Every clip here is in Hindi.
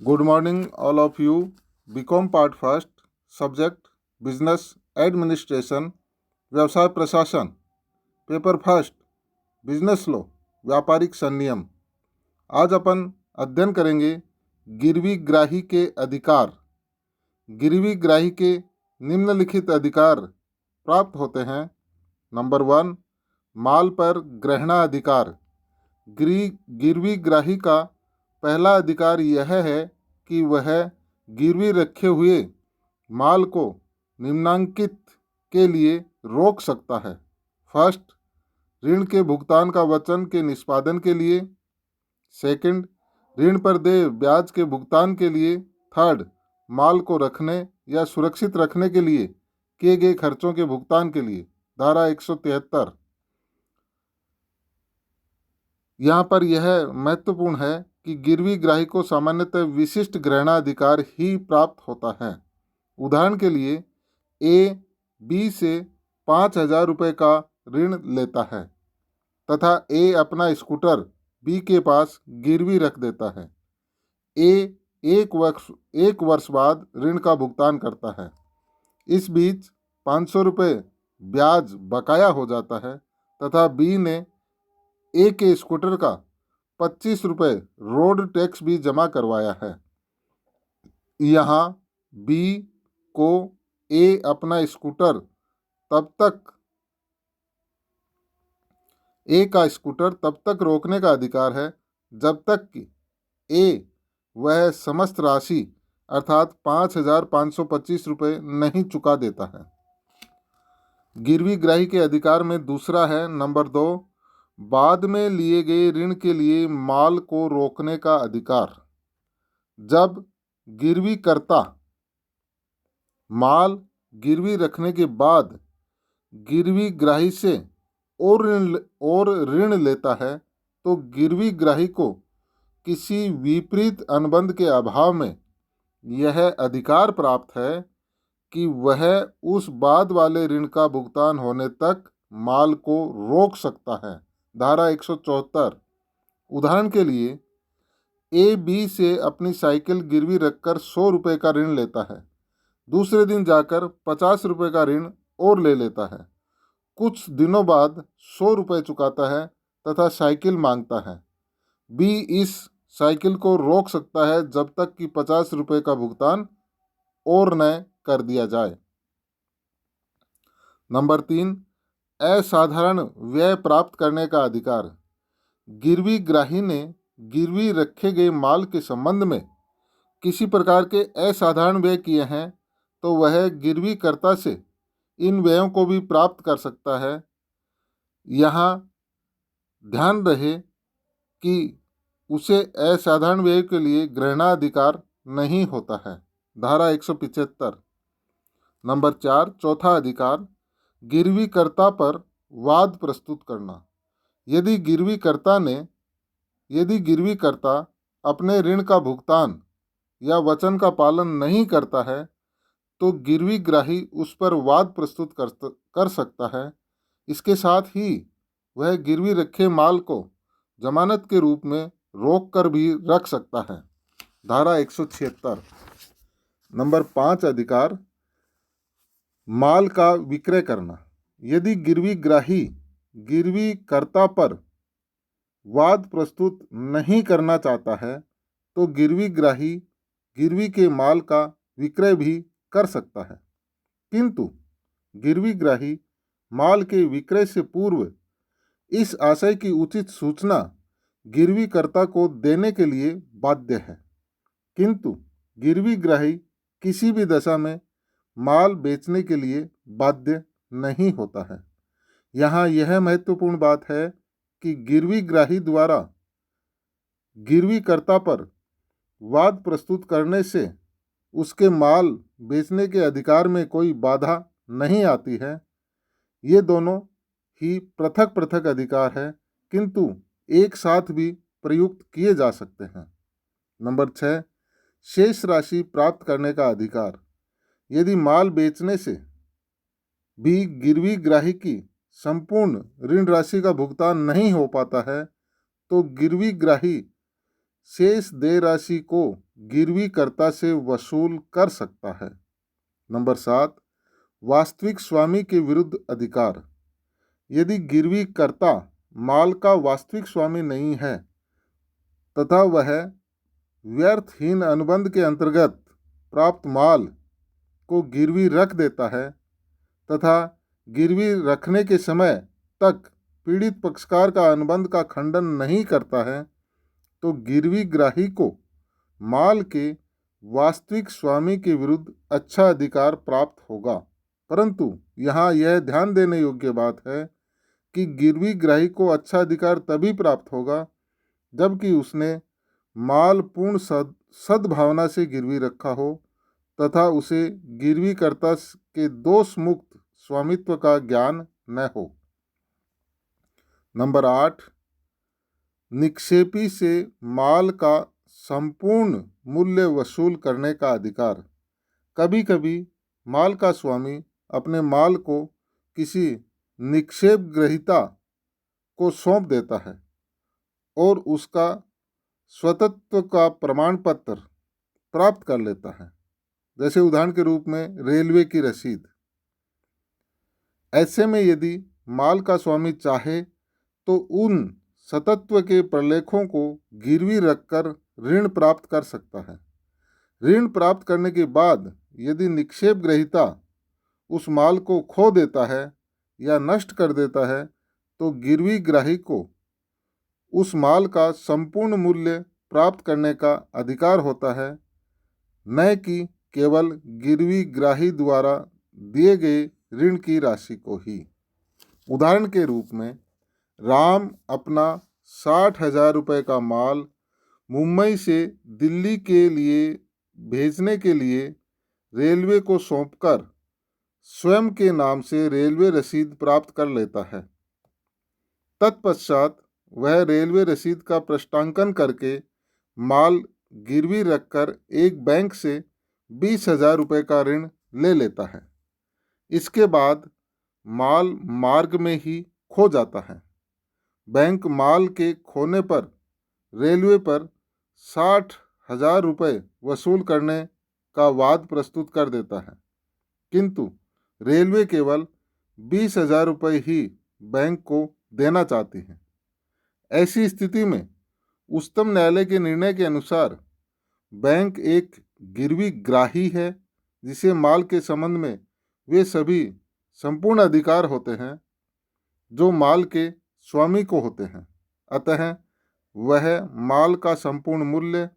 Good morning, all of you. B Com part first, subject business administration, व्यवसाय प्रशासन, पेपर फर्स्ट, बिजनेस लॉ, व्यापारिक संनियम। आज अपन अध्ययन करेंगे गिरवी ग्राही के अधिकार। गिरवी ग्राही के निम्नलिखित अधिकार प्राप्त होते हैं। नंबर 1, माल पर ग्रहणाधिकार। गिरवी ग्राही का पहला अधिकार यह है कि वह गिरवी रखे हुए माल को निम्नांकित के लिए रोक सकता है। फर्स्ट, ऋण के भुगतान का वचन के निष्पादन के लिए। सेकंड, ऋण पर देय ब्याज के भुगतान के लिए। थर्ड, माल को रखने या सुरक्षित रखने के लिए किए गए खर्चों के भुगतान के लिए। धारा 173। यहाँ पर यह महत्वपूर्ण है कि गिरवी ग्राही को सामान्यतः विशिष्ट ग्रहणाधिकार ही प्राप्त होता है। उदाहरण के लिए, ए बी से 5,000 रुपये का ऋण लेता है तथा ए अपना स्कूटर बी के पास गिरवी रख देता है। ए एक वर्ष बाद ऋण का भुगतान करता है। इस बीच 500 रुपये ब्याज बकाया हो जाता है तथा बी ने ए के स्कूटर का 25 रुपये रोड टैक्स भी जमा करवाया है। यहाँ बी को ए अपना स्कूटर तब तक रोकने का अधिकार है जब तक कि ए वह समस्त राशि अर्थात 5,525 रुपये नहीं चुका देता है। गिरवी ग्राही के अधिकार में दूसरा है नंबर 2, बाद में लिए गए ऋण के लिए माल को रोकने का अधिकार। जब गिरवी करता माल गिरवी रखने के बाद गिरवी ग्राही से और ऋण लेता है तो गिरवी ग्राही को किसी विपरीत अनुबंध के अभाव में यह अधिकार प्राप्त है कि वह उस बाद वाले ऋण का भुगतान होने तक माल को रोक सकता है। धारा 174। उदाहरण के लिए, ए बी से अपनी साइकिल गिरवी रखकर 100 रुपये का ऋण लेता है। दूसरे दिन जाकर 50 रुपये का ऋण और ले लेता है। कुछ दिनों बाद 100 रुपये चुकाता है तथा साइकिल मांगता है। बी इस साइकिल को रोक सकता है जब तक कि 50 रुपये का भुगतान और न कर दिया जाए। नंबर 3, असाधारण व्यय प्राप्त करने का अधिकार। गिरवी ग्राही ने गिरवी रखे गए माल के संबंध में किसी प्रकार के असाधारण व्यय किए हैं तो वह गिरवी कर्ता से इन व्ययों को भी प्राप्त कर सकता है। यहाँ ध्यान रहे कि उसे असाधारण व्यय के लिए ग्रहणाधिकार नहीं होता है। धारा 175। नंबर 4, चौथा अधिकार, गिरवी कर्ता पर वाद प्रस्तुत करना। यदि गिरवी कर्ता अपने ऋण का भुगतान या वचन का पालन नहीं करता है तो गिरवी ग्राही उस पर वाद प्रस्तुत कर सकता है। इसके साथ ही वह गिरवी रखे माल को जमानत के रूप में रोक कर भी रख सकता है। धारा 176। नंबर 5 अधिकार, माल का विक्रय करना। यदि गिरवी ग्राही गिरवी कर्ता पर वाद प्रस्तुत नहीं करना चाहता है तो गिरवी ग्राही गिरवी के माल का विक्रय भी कर सकता है, किंतु गिरवी ग्राही माल के विक्रय से पूर्व इस आशय की उचित सूचना गिरवी कर्ता को देने के लिए बाध्य है। किंतु गिरवी ग्राही किसी भी दशा में माल बेचने के लिए बाध्य नहीं होता है। यहाँ यह महत्वपूर्ण बात है कि गिरवी ग्राही द्वारा गिरवी कर्ता पर वाद प्रस्तुत करने से उसके माल बेचने के अधिकार में कोई बाधा नहीं आती है। ये दोनों ही पृथक पृथक अधिकार है किंतु एक साथ भी प्रयुक्त किए जा सकते हैं। नंबर 6, शेष राशि प्राप्त करने का अधिकार। यदि माल बेचने से भी गिरवी ग्राही की संपूर्ण ऋण राशि का भुगतान नहीं हो पाता है तो गिरवी ग्राही शेष देय राशि को गिरवीकर्ता से वसूल कर सकता है। नंबर 7, वास्तविक स्वामी के विरुद्ध अधिकार। यदि गिरवीकर्ता माल का वास्तविक स्वामी नहीं है तथा वह व्यर्थहीन अनुबंध के अंतर्गत प्राप्त माल को गिरवी रख देता है तथा गिरवी रखने के समय तक पीड़ित पक्षकार का अनुबंध का खंडन नहीं करता है, तो गिरवी ग्राही को माल के वास्तविक स्वामी के विरुद्ध अच्छा अधिकार प्राप्त होगा। परंतु यहाँ यह ध्यान देने योग्य बात है कि गिरवी ग्राही को अच्छा अधिकार तभी प्राप्त होगा जबकि उसने माल पूर्ण सद्भावना से गिरवी रखा हो तथा उसे गिरवीकर्ता के दोष मुक्त स्वामित्व का ज्ञान न हो। नंबर 8, निक्षेपी से माल का संपूर्ण मूल्य वसूल करने का अधिकार। कभी कभी माल का स्वामी अपने माल को किसी निक्षेप ग्रहीता को सौंप देता है और उसका स्वतत्व का प्रमाण पत्र प्राप्त कर लेता है, जैसे उदाहरण के रूप में रेलवे की रसीद। ऐसे में यदि माल का स्वामी चाहे तो उन सतत्व के प्रलेखों को गिरवी रखकर ऋण प्राप्त कर सकता है। ऋण प्राप्त करने के बाद यदि निक्षेप ग्रहीता उस माल को खो देता है या नष्ट कर देता है तो गिरवी ग्राही को उस माल का संपूर्ण मूल्य प्राप्त करने का अधिकार होता है, न कि केवल गिरवी ग्राही द्वारा दिए गए ऋण की राशि को ही। उदाहरण के रूप में राम अपना 60,000 रुपये का माल मुंबई से दिल्ली के लिए भेजने के लिए रेलवे को सौंपकर स्वयं के नाम से रेलवे रसीद प्राप्त कर लेता है। तत्पश्चात वह रेलवे रसीद का पृष्ठांकन करके माल गिरवी रखकर एक बैंक से 20,000 रुपये का ऋण ले लेता है। इसके बाद माल मार्ग में ही खो जाता है। बैंक माल के खोने पर रेलवे पर 60,000 रुपये वसूल करने का वाद प्रस्तुत कर देता है, किंतु रेलवे केवल 20,000 रुपये ही बैंक को देना चाहती है। ऐसी स्थिति में उच्चतम न्यायालय के निर्णय के अनुसार बैंक एक गिरवी ग्राही है जिसे माल के संबंध में वे सभी संपूर्ण अधिकार होते हैं जो माल के स्वामी को होते हैं। अतः वह माल का संपूर्ण मूल्य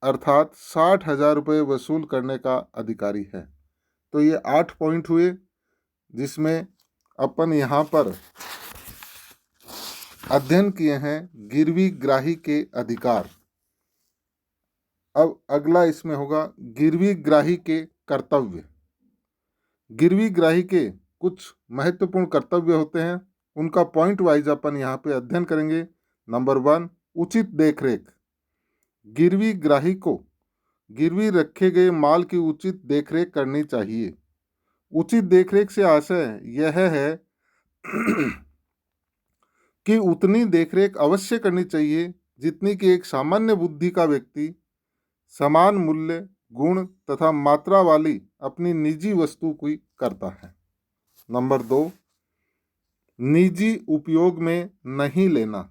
अर्थात 60,000 रुपये वसूल करने का अधिकारी है। तो ये 8 पॉइंट हुए जिसमें अपन यहाँ पर अध्ययन किए हैं गिरवी ग्राही के अधिकार। अब अगला इसमें होगा गिरवी ग्राही के कर्तव्य। गिरवी ग्राही के कुछ महत्वपूर्ण कर्तव्य होते हैं, उनका पॉइंट वाइज अपन यहाँ पे अध्ययन करेंगे। नंबर 1, उचित देखरेख। गिरवी ग्राही को गिरवी रखे गए माल की उचित देखरेख करनी चाहिए। उचित देखरेख से आशय यह है कि उतनी देखरेख अवश्य करनी चाहिए जितनी कि एक सामान्य बुद्धि का व्यक्ति समान मूल्य, गुण तथा मात्रा वाली अपनी निजी वस्तु की करता है। नंबर 2, निजी उपयोग में नहीं लेना।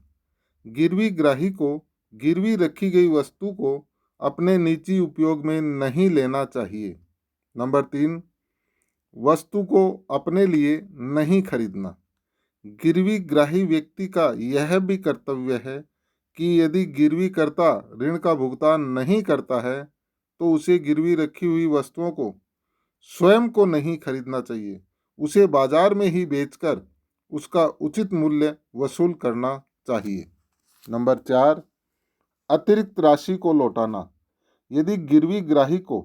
गिरवी ग्राही को गिरवी रखी गई वस्तु को अपने निजी उपयोग में नहीं लेना चाहिए। नंबर 3, वस्तु को अपने लिए नहीं खरीदना। गिरवी ग्राही व्यक्ति का यह भी कर्तव्य है कि यदि गिरवीकर्ता ऋण का भुगतान नहीं करता है तो उसे गिरवी रखी हुई वस्तुओं को स्वयं को नहीं खरीदना चाहिए, उसे बाजार में ही बेचकर उसका उचित मूल्य वसूल करना चाहिए। नंबर 4, अतिरिक्त राशि को लौटाना। यदि गिरवी ग्राही को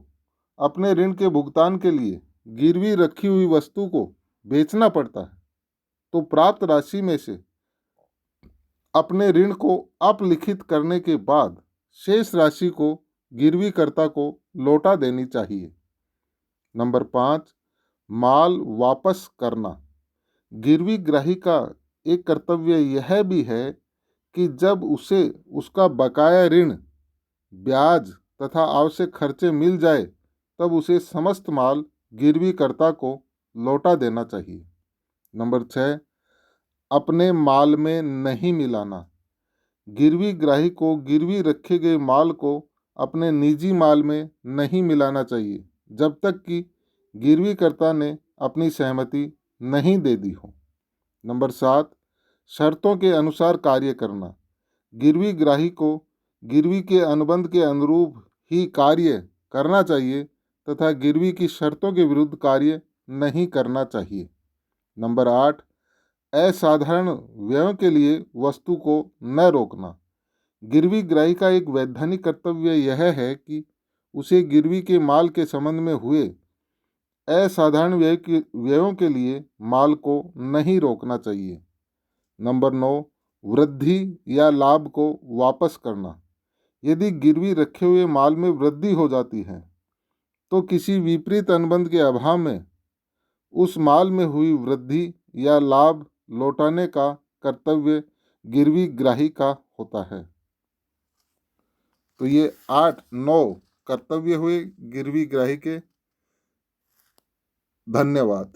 अपने ऋण के भुगतान के लिए गिरवी रखी हुई वस्तु को बेचना पड़ता है तो प्राप्त राशि में से अपने ऋण को अपलिखित करने के बाद शेष राशि को गिरवीकर्ता को लौटा देनी चाहिए। नंबर 5, माल वापस करना। गिरवी ग्राही का एक कर्तव्य यह भी है कि जब उसे उसका बकाया ऋण, ब्याज तथा आवश्यक खर्चे मिल जाए तब उसे समस्त माल गिरवीकर्ता को लौटा देना चाहिए। नंबर 6, अपने माल में नहीं मिलाना। गिरवी ग्राही को गिरवी रखे गए माल को अपने निजी माल में नहीं मिलाना चाहिए जब तक कि गिरवीकर्ता ने अपनी सहमति नहीं दे दी हो। नंबर 7, शर्तों के अनुसार कार्य करना। गिरवी ग्राही को गिरवी के अनुबंध के अनुरूप ही कार्य करना चाहिए तथा गिरवी की शर्तों के विरुद्ध कार्य नहीं करना चाहिए। नंबर 8, असाधारण व्ययों के लिए वस्तु को न रोकना। गिरवी ग्राही का एक वैधानिक कर्तव्य यह है कि उसे गिरवी के माल के संबंध में हुए असाधारण व्ययों के लिए माल को नहीं रोकना चाहिए। नंबर 9, वृद्धि या लाभ को वापस करना। यदि गिरवी रखे हुए माल में वृद्धि हो जाती है तो किसी विपरीत अनुबंध के अभाव में उस माल में हुई वृद्धि या लाभ लौटाने का कर्तव्य गिरवी ग्राही का होता है। तो ये 8-9 कर्तव्य हुए गिरवी ग्राही के। धन्यवाद।